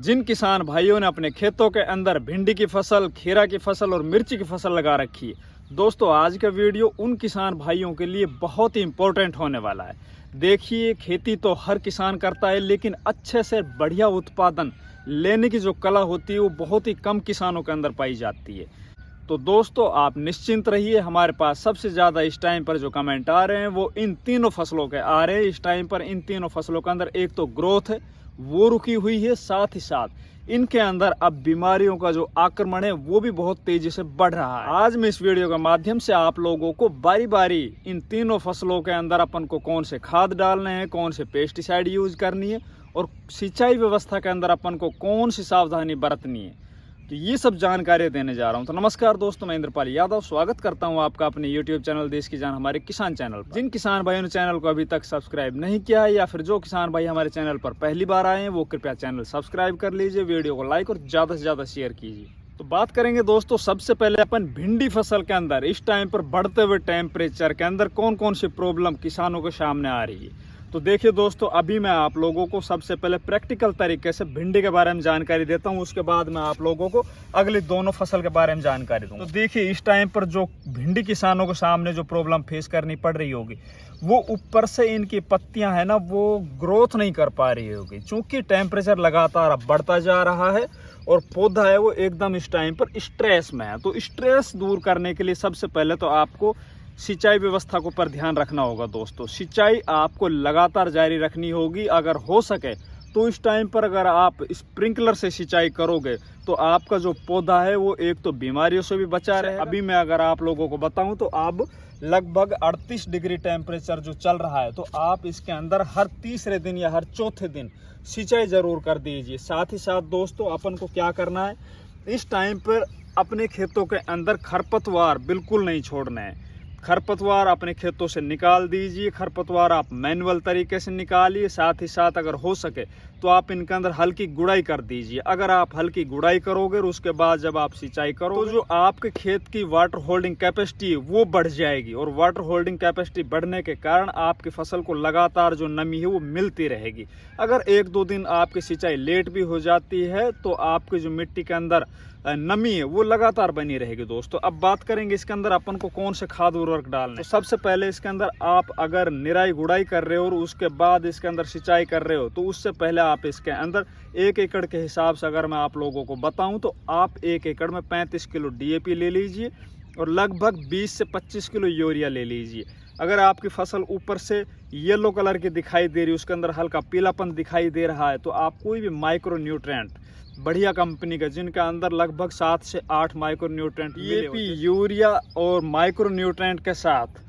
जिन किसान भाइयों ने अपने खेतों के अंदर भिंडी की फसल, खीरा की फसल और मिर्ची की फसल लगा रखी है, दोस्तों आज का वीडियो उन किसान भाइयों के लिए बहुत ही इम्पोर्टेंट होने वाला है। देखिए, खेती तो हर किसान करता है, लेकिन अच्छे से बढ़िया उत्पादन लेने की जो कला होती है वो बहुत ही कम किसानों के अंदर पाई जाती है। तो दोस्तों आप निश्चिंत रहिए, हमारे पास सबसे ज़्यादा इस टाइम पर जो कमेंट आ रहे हैं वो इन तीनों फसलों के आ रहे हैं। इस टाइम पर इन तीनों फसलों के अंदर एक तो ग्रोथ है वो रुकी हुई है, साथ ही साथ इनके अंदर अब बीमारियों का जो आक्रमण है वो भी बहुत तेजी से बढ़ रहा है। आज मैं इस वीडियो के माध्यम से आप लोगों को बारी बारी इन तीनों फसलों के अंदर अपन को कौन से खाद डालने हैं, कौन से पेस्टिसाइड यूज करनी है और सिंचाई व्यवस्था के अंदर अपन को कौन सी सावधानी बरतनी है, तो ये सब जानकारी देने जा रहा हूं। तो नमस्कार दोस्तों, मैं इंद्रपाल यादव स्वागत करता हूं आपका अपने YouTube चैनल देश की जान हमारे किसान चैनल पर। जिन किसान भाइयों ने चैनल को अभी तक सब्सक्राइब नहीं किया है या फिर जो किसान भाई हमारे चैनल पर पहली बार आए हैं वो कृपया चैनल सब्सक्राइब कर लीजिए, वीडियो को लाइक और ज़्यादा से ज़्यादा शेयर कीजिए। तो बात करेंगे दोस्तों, सबसे पहले अपन भिंडी फसल के अंदर इस टाइम पर बढ़ते हुए टेम्परेचर के अंदर कौन कौन सी प्रॉब्लम किसानों के सामने आ रही है। तो देखिए दोस्तों, अभी मैं आप लोगों को सबसे पहले प्रैक्टिकल तरीके से भिंडी के बारे में जानकारी देता हूं, उसके बाद मैं आप लोगों को अगली दोनों फसल के बारे में जानकारी दूंगा। तो देखिए, इस टाइम पर जो भिंडी किसानों के सामने जो प्रॉब्लम फेस करनी पड़ रही होगी वो ऊपर से इनकी पत्तियां है ना वो ग्रोथ नहीं कर पा रही होगी, चूंकि टेम्परेचर लगातार अब बढ़ता जा रहा है और पौधा है वो एकदम इस टाइम पर स्ट्रेस में है। तो स्ट्रेस दूर करने के लिए सबसे पहले तो आपको सिंचाई व्यवस्था को पर ध्यान रखना होगा। दोस्तों सिंचाई आपको लगातार जारी रखनी होगी। अगर हो सके तो इस टाइम पर अगर आप स्प्रिंकलर से सिंचाई करोगे तो आपका जो पौधा है वो एक तो बीमारियों से भी बचा रहे। अभी मैं अगर आप लोगों को बताऊं तो अब लगभग 38 डिग्री टेम्परेचर जो चल रहा है, तो आप इसके अंदर हर तीसरे दिन या हर चौथे दिन सिंचाई जरूर कर दीजिए। साथ ही साथ दोस्तों अपन को क्या करना है, इस टाइम पर अपने खेतों के अंदर खरपतवार बिल्कुल नहीं छोड़ना है। खरपतवार अपने खेतों से निकाल दीजिए। खरपतवार आप मैनुअल तरीके से निकालिए। साथ ही साथ अगर हो सके तो आप इनके अंदर हल्की गुड़ाई कर दीजिए। अगर आप हल्की गुड़ाई करोगे और उसके बाद जब आप सिंचाई करोगे तो जो आपके खेत की वाटर होल्डिंग कैपेसिटी है वो बढ़ जाएगी, और वाटर होल्डिंग कैपेसिटी बढ़ने के कारण आपकी फसल को लगातार जो नमी है वो मिलती रहेगी। अगर एक दो दिन आपकी सिंचाई लेट भी हो जाती है तो आपकी जो मिट्टी के अंदर नमी है वो लगातार बनी रहेगी। दोस्तों अब बात करेंगे इसके अंदर अपन को कौन से खाद उर्वरक डालने। तो सबसे पहले इसके अंदर आप अगर निराई गुड़ाई कर रहे हो और उसके बाद इसके अंदर सिंचाई कर रहे हो तो उससे पहले आप इसके अंदर 1 एकड़ के हिसाब से अगर मैं आप लोगों को बताऊं तो आप 1 एकड़ में 35 किलो DAP ले लीजिए और लगभग 20 से 25 किलो यूरिया ले लीजिए। अगर आपकी फसल ऊपर से येलो कलर की दिखाई दे रही है, उसके अंदर हल्का पीलापन दिखाई दे रहा है, तो आप कोई भी माइक्रो न्यूट्रेंट बढ़िया कंपनी का जिनका अंदर लगभग 7 से 8 माइक्रो न्यूट्रेंट DAP यूरिया और माइक्रो न्यूट्रेंट के साथ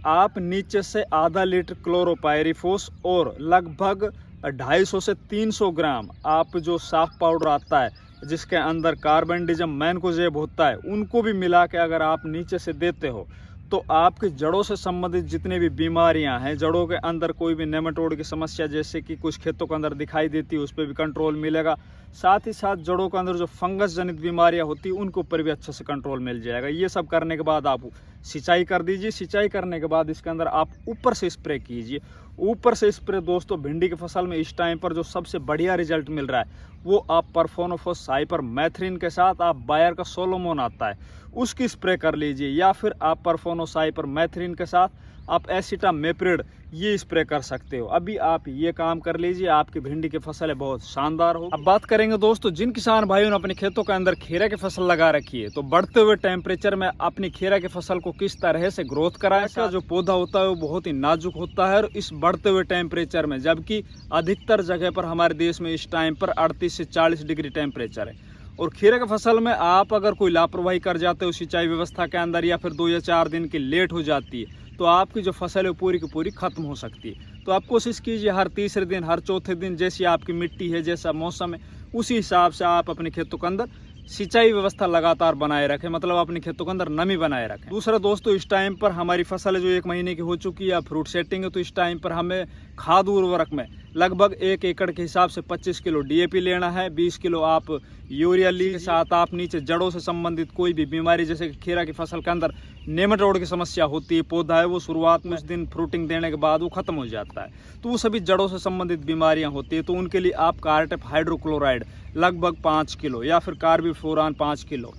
आप नीचे से आधा लीटर क्लोरोपायरिफोस और लगभग 250 से 300 ग्राम आप जो साफ पाउडर आता है जिसके अंदर कार्बेंडिज्म मैनकोजेब होता है उनको भी मिला के अगर आप नीचे से देते हो तो आपकी जड़ों से संबंधित जितने भी बीमारियां हैं, जड़ों के अंदर कोई भी नेमाटोड की समस्या जैसे कि कुछ खेतों के अंदर दिखाई देती है उस पर भी कंट्रोल मिलेगा। साथ ही साथ जड़ों के अंदर जो फंगस जनित बीमारियां होती है उनके ऊपर भी अच्छे से कंट्रोल मिल जाएगा। ये सब करने के बाद आप सिंचाई कर दीजिए। सिंचाई करने के बाद इसके अंदर आप ऊपर से स्प्रे कीजिए। ऊपर से स्प्रे दोस्तों भिंडी की फसल में इस टाइम पर जो सबसे बढ़िया रिजल्ट मिल रहा है वो आप परफोनोफॉस साइपर मैथ्रिन के साथ आप बायर का सोलोमोन आता है उसकी स्प्रे कर लीजिए, या फिर आप परफोनोसाइपर मैथ्रिन के साथ आप एसिटामेप्रिड ये स्प्रे कर सकते हो। अभी आप ये काम कर लीजिए, आपकी भिंडी की फसल है बहुत शानदार हो। अब बात करेंगे दोस्तों, जिन किसान भाइयों ने अपने खेतों के अंदर खीरा की फसल लगा रखी है तो बढ़ते हुए टेम्परेचर में अपनी खीरा की फसल को किस तरह से ग्रोथ कराएं। इसका जो पौधा होता है वो बहुत ही नाजुक होता है और इस बढ़ते हुए टेम्परेचर में, जबकि अधिकतर जगह पर हमारे देश में इस टाइम पर 38 से 40 डिग्री टेम्परेचर है, और खीरे की फसल में आप अगर कोई लापरवाही कर जाते हो सिंचाई व्यवस्था के अंदर या फिर 2 या 4 दिन की लेट हो जाती है तो आपकी जो फसल है पूरी की पूरी खत्म हो सकती है। तो आप कोशिश कीजिए हर तीसरे दिन, हर चौथे दिन, जैसी आपकी मिट्टी है, जैसा मौसम है, उसी हिसाब से आप अपने खेतों के अंदर सिंचाई व्यवस्था लगातार बनाए रखें, मतलब अपने खेतों के अंदर नमी बनाए रखें। दूसरा दोस्तों, इस टाइम पर हमारी फसल जो 1 महीने की हो चुकी है, फ्रूट सेटिंग है, तो इस टाइम पर हमें खाद उर्वरक में लगभग 1 एकड़ के हिसाब से 25 किलो DAP लेना है, 20 किलो आप यूरिया ली। के साथ आप नीचे जड़ों से संबंधित कोई भी बीमारी, जैसे कि खीरा की फसल के अंदर नेमाटोड की समस्या होती है, पौधा है वो शुरुआत में उस दिन फ्रूटिंग देने के बाद वो खत्म हो जाता है, तो वो सभी जड़ों से संबंधित बीमारियां होती है, तो उनके लिए आप कार्टेप हाइड्रोक्लोराइड लगभग 5 किलो या फिर कार्बीफ्लोरान 5 किलो।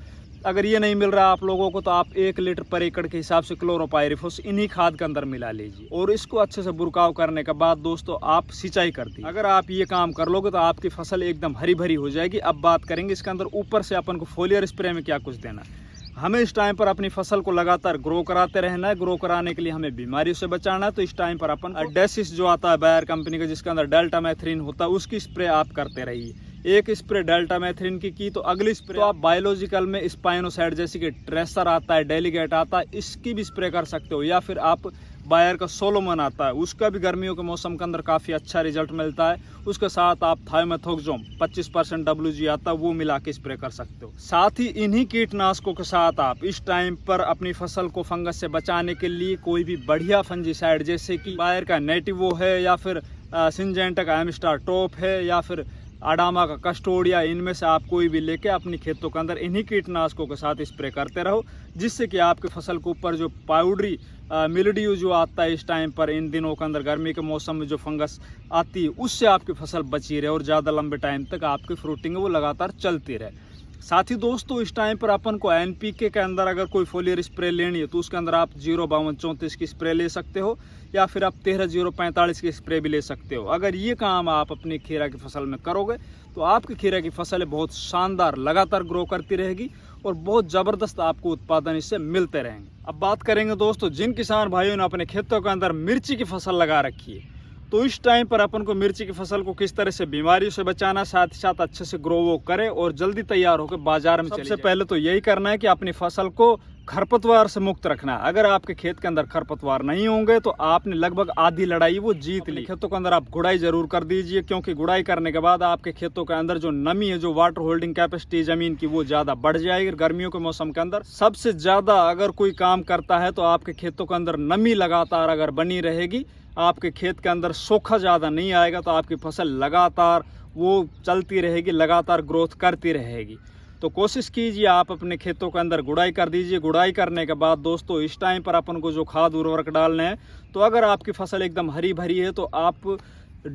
अगर ये नहीं मिल रहा आप लोगों को तो आप 1 लीटर पर एकड़ के हिसाब से क्लोरोपाइरिफॉस इन्हीं खाद के अंदर मिला लीजिए और इसको अच्छे से बुरकाव करने के बाद दोस्तों आप सिंचाई कर दी। अगर आप ये काम कर लोगे तो आपकी फसल एकदम हरी भरी हो जाएगी। अब बात करेंगे इसके अंदर ऊपर से अपन को फोलियर स्प्रे में क्या कुछ देना है। हमें इस टाइम पर अपनी फसल को लगातार ग्रो कराते रहना है। ग्रो कराने के लिए हमें बीमारियों से बचाना है, तो इस टाइम पर अपन डेसिस जो आता है बायर कंपनी का, जिसके अंदर डेल्टा मैथ्रीन होता है, उसकी स्प्रे आप करते रहिए। एक स्प्रे डेल्टा मैथ्रीन की तो अगली स्प्रे तो आप बायोलॉजिकल में स्पाइनोसाइड जैसे कि ट्रेसर आता है, डेलीगेट आता है, इसकी भी स्प्रे कर सकते हो, या फिर आप बायर का सोलोमन आता है, उसका भी गर्मियों के मौसम के अंदर काफ़ी अच्छा रिजल्ट मिलता है। उसके साथ आप थायोमेथोक्सोम 25% WG आता है, वो मिला के स्प्रे कर सकते हो। साथ ही इन्हीं कीटनाशकों के साथ आप इस टाइम पर अपनी फसल को फंगस से बचाने के लिए कोई भी बढ़िया फंजीसाइड जैसे कि बायर का नेटिवो है, या फिर सिंजेंटा का एमिस्टार टॉप है, या फिर अडामा का कस्टोडिया, इनमें से आप कोई भी लेके अपनी खेतों के अंदर इन्हीं कीटनाशकों के साथ स्प्रे करते रहो, जिससे कि आपकी फसल के ऊपर जो पाउडरी मिल्ड्यू जो आता है इस टाइम पर, इन दिनों के अंदर गर्मी के मौसम में जो फंगस आती है, उससे आपकी फसल बची रहे और ज़्यादा लंबे टाइम तक आपकी फ्रूटिंग है वो लगातार चलती रहे। साथ ही दोस्तों इस टाइम पर अपन को NPK के अंदर अगर कोई फोलियर स्प्रे लेनी है तो उसके अंदर आप 05234 की स्प्रे ले सकते हो, या फिर आप 13045 की स्प्रे भी ले सकते हो। अगर ये काम आप अपनी खीरा की फसल में करोगे तो आपकी खीरा की फसल बहुत शानदार लगातार ग्रो करती रहेगी और बहुत ज़बरदस्त आपको उत्पादन इससे मिलते रहेंगे। अब बात करेंगे दोस्तों जिन किसान भाइयों ने अपने खेतों के अंदर मिर्ची की फसल लगा रखी है, तो इस टाइम पर अपन को मिर्ची की फसल को किस तरह से बीमारियों से बचाना, साथ ही साथ अच्छे से ग्रो वो करे और जल्दी तैयार होकर बाजार में सबसे पहले तो यही करना है कि अपनी फसल को खरपतवार से मुक्त रखना है। अगर आपके खेत के अंदर खरपतवार नहीं होंगे तो आपने लगभग आधी लड़ाई वो जीत ली। खेतों के अंदर आप गुड़ाई जरूर कर दीजिए, क्योंकि गुड़ाई करने के बाद आपके खेतों के अंदर जो नमी है, जो वाटर होल्डिंग कैपेसिटी जमीन की, वो ज्यादा बढ़ जाएगी। गर्मियों के मौसम के अंदर सबसे ज्यादा अगर कोई काम करता है तो आपके खेतों के अंदर नमी लगातार अगर बनी रहेगी, आपके खेत के अंदर सूखा ज़्यादा नहीं आएगा, तो आपकी फसल लगातार वो चलती रहेगी, लगातार ग्रोथ करती रहेगी। तो कोशिश कीजिए आप अपने खेतों के अंदर गुड़ाई कर दीजिए। गुड़ाई करने के बाद दोस्तों इस टाइम पर अपन को जो खाद उर्वरक डालने हैं, तो अगर आपकी फसल एकदम हरी भरी है तो आप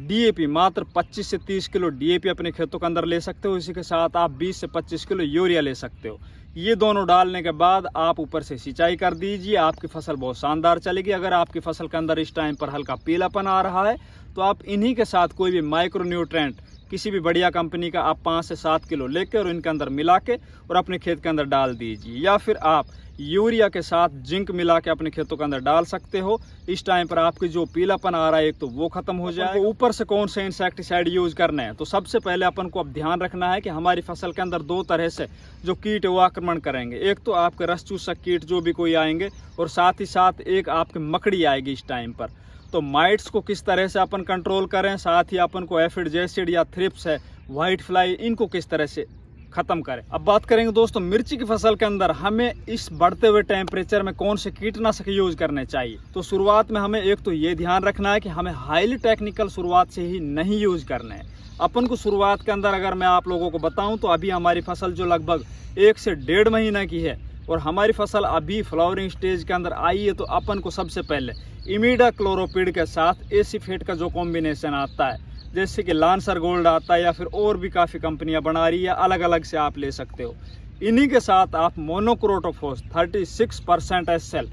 DAP मात्र 25 से 30 किलो DAP अपने खेतों के अंदर ले सकते हो। इसी के साथ आप 20 से 25 किलो यूरिया ले सकते हो। ये दोनों डालने के बाद आप ऊपर से सिंचाई कर दीजिए, आपकी फसल बहुत शानदार चलेगी। अगर आपकी फसल के अंदर इस टाइम पर हल्का पीलापन आ रहा है तो आप इन्हीं के साथ कोई भी माइक्रो न्यूट्रेंट किसी भी बढ़िया कंपनी का आप 5 से 7 किलो लेकर और इनके अंदर मिला के और अपने खेत के अंदर डाल दीजिए, या फिर आप यूरिया के साथ जिंक मिला के अपने खेतों के अंदर डाल सकते हो। इस टाइम पर आपकी जो पीलापन आ रहा है एक तो वो खत्म हो जाएगा। ऊपर से कौन से इंसेक्टिसाइड यूज करना है, तो सबसे पहले अपन को अब ध्यान रखना है कि हमारी फसल के अंदर 2 तरह से जो कीट है वो आक्रमण करेंगे। एक तो आपके रस चूसक कीट जो भी कोई आएंगे, और साथ ही साथ एक आपकी मकड़ी आएगी इस टाइम पर। तो माइट्स को किस तरह से अपन कंट्रोल करें, साथ ही अपन को एफिड एसिड या थ्रिप्स है, व्हाइट फ्लाई, इनको किस तरह से खत्म करें। अब बात करेंगे दोस्तों मिर्ची की फसल के अंदर हमें इस बढ़ते हुए टेम्परेचर में कौन से कीटनाशक यूज करने चाहिए। तो शुरुआत में हमें एक तो ये ध्यान रखना है कि हमें हाईली टेक्निकल शुरुआत से ही नहीं यूज करना है। अपन को शुरुआत के अंदर अगर मैं आप लोगों को बताऊं तो अभी हमारी फसल जो लगभग 1 से 1.5 महीना की है और हमारी फसल अभी फ्लावरिंग स्टेज के अंदर आई है, तो अपन को सबसे पहले इमिडाक्लोरोपिड के साथ एसीफेट का जो कॉम्बिनेशन आता है, जैसे कि लांसर गोल्ड आता है या फिर और भी काफ़ी कंपनियां बना रही है, अलग अलग से आप ले सकते हो। इन्हीं के साथ आप मोनोक्रोटोफॉस 36% SL,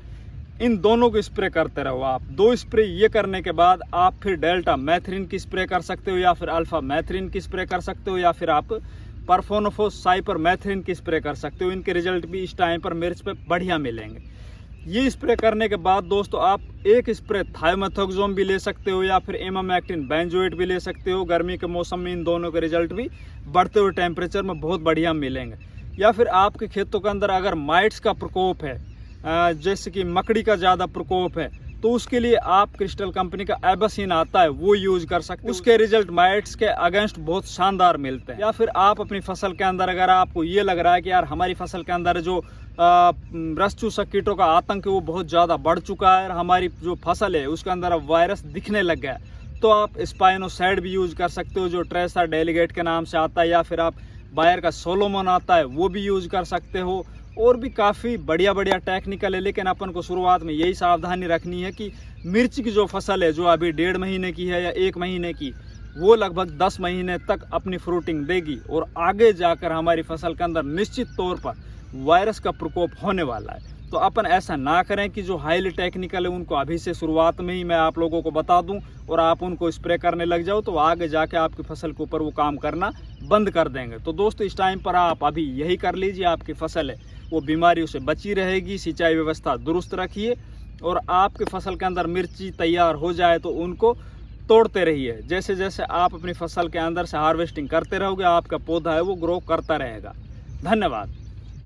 इन दोनों को स्प्रे करते रहो। आप 2 स्प्रे ये करने के बाद आप फिर डेल्टा मैथ्रीन की स्प्रे कर सकते हो, या फिर अल्फा मैथ्रीन की स्प्रे कर सकते हो, या फिर आप परफोनोफोस साइपर मैथ्रीन की स्प्रे कर सकते हो। इनके रिजल्ट भी इस टाइम पर मिर्च पे बढ़िया मिलेंगे। ये स्प्रे करने के बाद दोस्तों आप एक स्प्रे थायोमेथोक्सोम भी ले सकते हो, या फिर इमामेक्टिन बेंजोएट भी ले सकते हो। गर्मी के मौसम में इन दोनों के रिजल्ट भी बढ़ते हुए टेम्परेचर में बहुत बढ़िया मिलेंगे। या फिर आपके खेतों के अंदर अगर माइट्स का प्रकोप है, जैसे कि मकड़ी का ज़्यादा प्रकोप है, तो उसके लिए आप क्रिस्टल कंपनी का एबासिन आता है वो यूज कर सकते हो। उसके रिजल्ट माइट्स के अगेंस्ट बहुत शानदार मिलते हैं। या फिर आप अपनी फसल के अंदर अगर आपको ये लग रहा है कि यार हमारी फसल के अंदर जो रस चूसक कीटों का आतंक है वो बहुत ज़्यादा बढ़ चुका है और हमारी जो फसल है उसके अंदर अब वायरस दिखने लग गया है, तो आप स्पाइनोसाइड भी यूज कर सकते हो जो ट्रेसा डेलीगेट के नाम से आता है, या फिर आप बायर का सोलोमोन आता है वो भी यूज कर सकते हो। और भी काफ़ी बढ़िया बढ़िया टेक्निकल है, लेकिन अपन को शुरुआत में यही सावधानी रखनी है कि मिर्च की जो फसल है जो अभी 1.5 महीने की है या 1 महीने की, वो लगभग 10 महीने तक अपनी फ्रूटिंग देगी और आगे जाकर हमारी फसल के अंदर निश्चित तौर पर वायरस का प्रकोप होने वाला है। तो अपन ऐसा ना करें कि जो हाईली टेक्निकल है उनको अभी से शुरुआत में ही मैं आप लोगों को बता दूं और आप उनको स्प्रे करने लग जाओ, तो आगे जाके आपकी फसल के ऊपर वो काम करना बंद कर देंगे। तो दोस्तों इस टाइम पर आप अभी यही कर लीजिए, आपकी फसल है वो बीमारियों से बची रहेगी। सिंचाई व्यवस्था दुरुस्त रखिए और आपकी फसल के अंदर मिर्ची तैयार हो जाए तो उनको तोड़ते रहिए। जैसे जैसे आप अपनी फसल के अंदर से हार्वेस्टिंग करते रहोगे, आपका पौधा है वो ग्रो करता रहेगा। धन्यवाद।